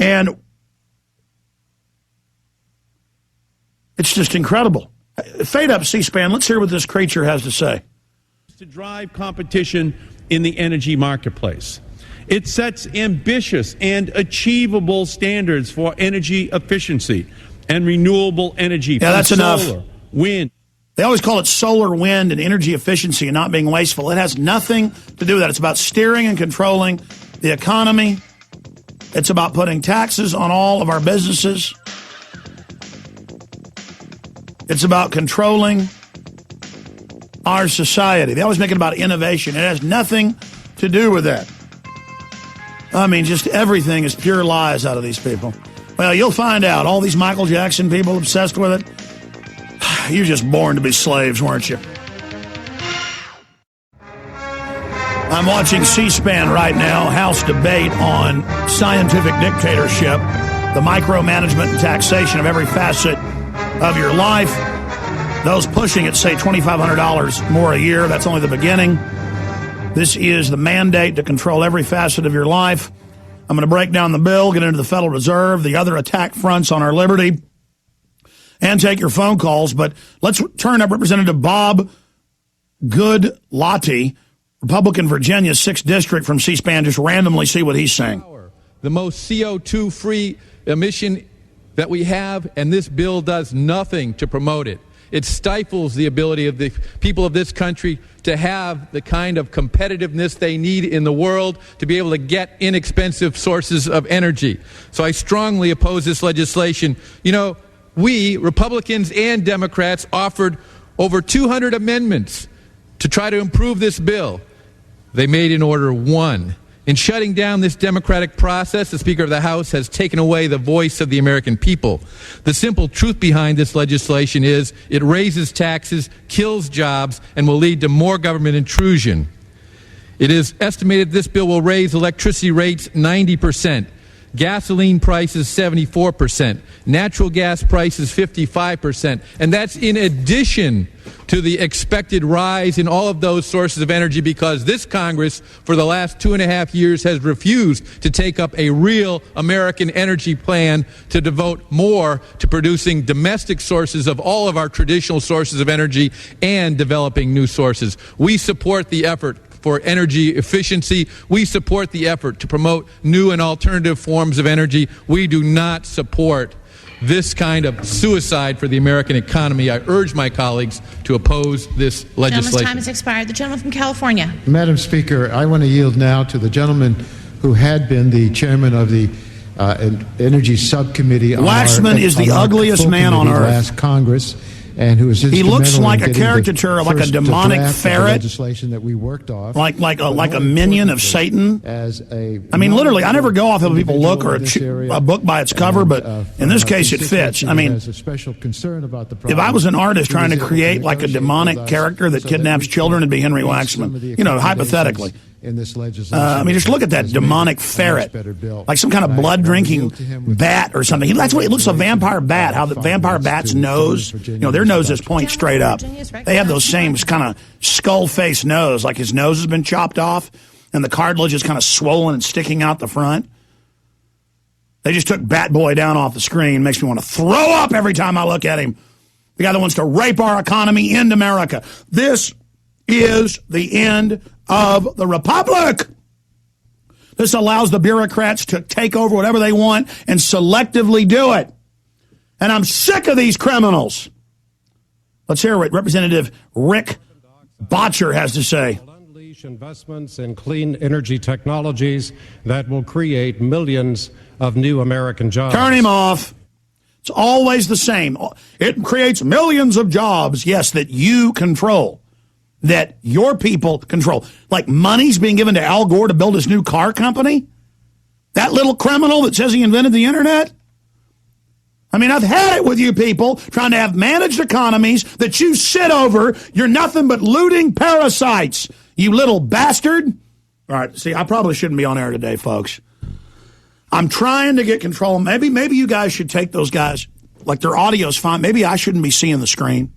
And it's just incredible. Fade up, C-SPAN. Let's hear what this creature has to say. To drive competition in the energy marketplace. It sets ambitious and achievable standards for energy efficiency and renewable energy. Yeah, that's solar, enough. Wind. They always call it solar, wind, and energy efficiency and not being wasteful. It has nothing to do with that. It's about steering and controlling the economy. It's about putting taxes on all of our businesses. It's about controlling our society. They always make it about innovation. It has nothing to do with that. I mean, just everything is pure lies out of these people. Well, you'll find out. All these Michael Jackson people obsessed with it. You're just born to be slaves, weren't you? I'm watching C-SPAN right now, House debate on scientific dictatorship, the micromanagement and taxation of every facet of your life. Those pushing it say $2,500 more a year. That's only the beginning. This is the mandate to control every facet of your life. I'm going to break down the bill, get into the Federal Reserve, the other attack fronts on our liberty, and take your phone calls. But let's turn up Representative Bob Goodlatte, Republican Virginia, 6th District from C-SPAN, just randomly see what he's saying. The most CO2-free emission that we have, and this bill does nothing to promote it. It stifles the ability of the people of this country to have the kind of competitiveness they need in the world to be able to get inexpensive sources of energy. So I strongly oppose this legislation. You know, we, Republicans and Democrats, offered over 200 amendments to try to improve this bill. They made in order one. In shutting down this democratic process, the Speaker of the House has taken away the voice of the American people. The simple truth behind this legislation is it raises taxes, kills jobs, and will lead to more government intrusion. It is estimated this bill will raise electricity rates 90%, gasoline prices 74%, natural gas prices 55%, and that's in addition to the expected rise in all of those sources of energy because this Congress for the last 2.5 years has refused to take up a real American energy plan to devote more to producing domestic sources of all of our traditional sources of energy and developing new sources. We support the effort for energy efficiency. We support the effort to promote new and alternative forms of energy. We do not support this kind of suicide for the American economy. I urge my colleagues to oppose this legislation. Gentleman's time has expired. The gentleman from California. Madam Speaker, I want to yield now to the gentleman who had been the chairman of the Energy Subcommittee. Waxman is the ugliest man on earth. Last Congress. And who was he looks like a caricature, like a demonic ferret, legislation that we worked off, like a minion of Satan. I mean, literally, I never go off how people look or a book by its cover, but in this case, it fits. I mean, if I was an artist trying to create like a demonic character that kidnaps children, it'd be Henry Waxman. You know, hypothetically. In this legislation, I mean, just look at that demonic ferret, like some kind of blood-drinking bat or something. That's what it looks like, a vampire bat, how the vampire bat's nose, you know, their noses point straight up. They have those same kind of skull-faced nose, like his nose has been chopped off, and the cartilage is kind of swollen and sticking out the front. They just took Bat Boy down off the screen. Makes me want to throw up every time I look at him. The guy that wants to rape our economy into America. This is the end of the republic. This allows the bureaucrats to take over whatever they want and selectively do it. And I'm sick of these criminals. Let's hear what Representative Rick Bottcher has to say. Unleash investments in clean energy technologies that will create millions of new American jobs. Turn him off. It's always the same. It creates millions of jobs, yes, that you control. That your people control. Like money's being given to Al Gore to build his new car company? That little criminal that says he invented the internet? I mean, I've had it with you people trying to have managed economies that you sit over. You're nothing but looting parasites, you little bastard. All right, see, I probably shouldn't be on air today, folks. I'm trying to get control. Maybe you guys should take those guys, like their audio's fine. Maybe I shouldn't be seeing the screen.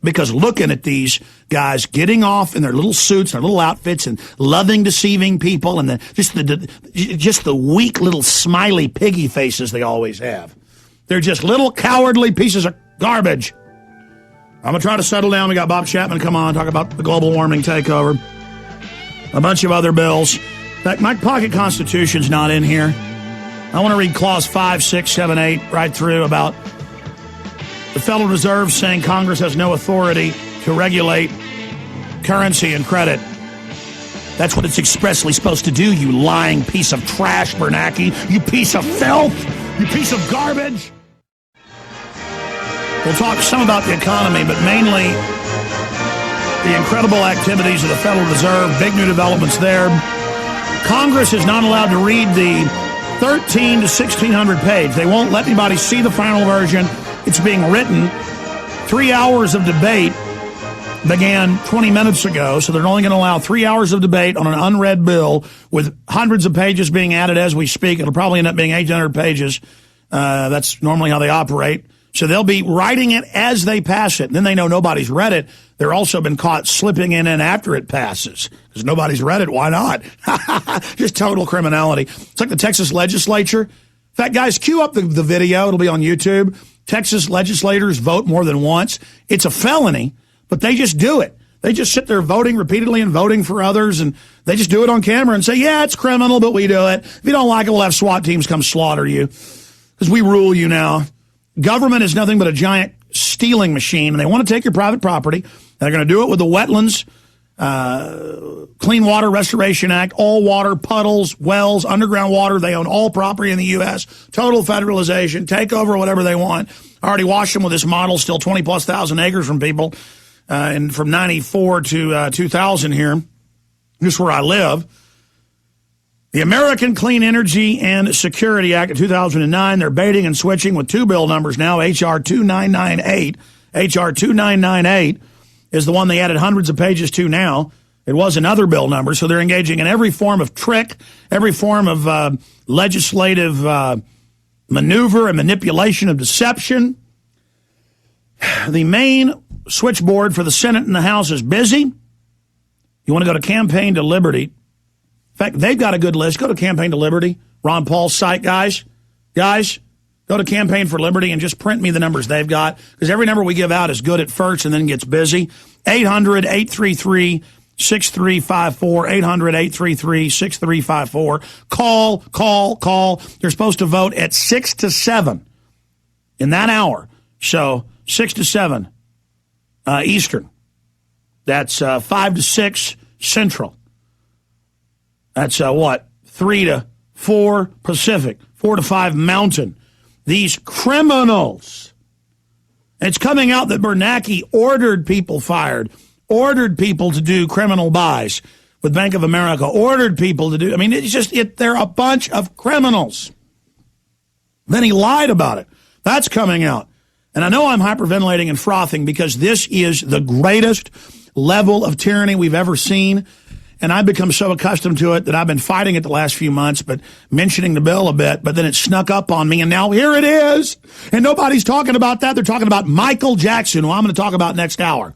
Because looking at these guys getting off in their little suits, their little outfits, and loving deceiving people, and just the weak little smiley piggy faces they always have. They're just little cowardly pieces of garbage. I'm going to try to settle down. We got Bob Chapman come on, talk about the global warming takeover. A bunch of other bills. In fact, my pocket constitution's not in here. I want to read clause 5, 6, 7, 8 right through about the Federal Reserve saying Congress has no authority to regulate currency and credit. That's what it's expressly supposed to do, you lying piece of trash, Bernanke. You piece of filth. You piece of garbage. We'll talk some about the economy, but mainly the incredible activities of the Federal Reserve, big new developments there. Congress is not allowed to read the 1,300 to 1,600 page. They won't let anybody see the final version. It's being written. 3 hours of debate began 20 minutes ago, so they're only going to allow 3 hours of debate on an unread bill with hundreds of pages being added as we speak. It'll probably end up being 800 pages. That's normally how they operate. So they'll be writing it as they pass it. And then they know nobody's read it. They're also been caught slipping in after it passes because nobody's read it. Why not? Just total criminality. It's like the Texas legislature. In fact, guys, cue up the video. It'll be on YouTube. Texas legislators vote more than once. It's a felony, but they just do it. They just sit there voting repeatedly and voting for others, and they just do it on camera and say, yeah, it's criminal, but we do it. If you don't like it, we'll have SWAT teams come slaughter you because we rule you now. Government is nothing but a giant stealing machine, and they want to take your private property. They're going to do it with the Wetlands Clean Water Restoration Act, all water, puddles, wells, underground water. They own all property in the U.S. Total federalization, take over whatever they want. I already watched them with this model, still 20-plus thousand acres from people, and from 94 to 2000 here. This is where I live. The American Clean Energy and Security Act of 2009, they're baiting and switching with two bill numbers now, H.R. 2998. H.R. 2998 is the one they added hundreds of pages to now. It was another bill number, so they're engaging in every form of trick, every form of legislative maneuver and manipulation of deception. The main switchboard for the Senate and the House is busy. You want to go to Campaign to Liberty. In fact, they've got a good list. Go to Campaign to Liberty, Ron Paul's site, guys. Guys, go to Campaign for Liberty and just print me the numbers they've got, because every number we give out is good at first and then gets busy. 800-833-6354, 800-833-6354. Call. You're supposed to vote at 6 to 7 in that hour. So 6 to 7 Eastern. That's 5 to 6 Central. That's 3 to 4 Pacific, 4 to 5 Mountain. These criminals. It's coming out that Bernanke ordered people fired, ordered people to do criminal buys with Bank of America, ordered people to do, they're a bunch of criminals. Then he lied about it. That's coming out. And I know I'm hyperventilating and frothing because this is the greatest level of tyranny we've ever seen. And I've become so accustomed to it that I've been fighting it the last few months, but mentioning the bill a bit, but then it snuck up on me, and now here it is. And nobody's talking about that. They're talking about Michael Jackson, who I'm going to talk about next hour.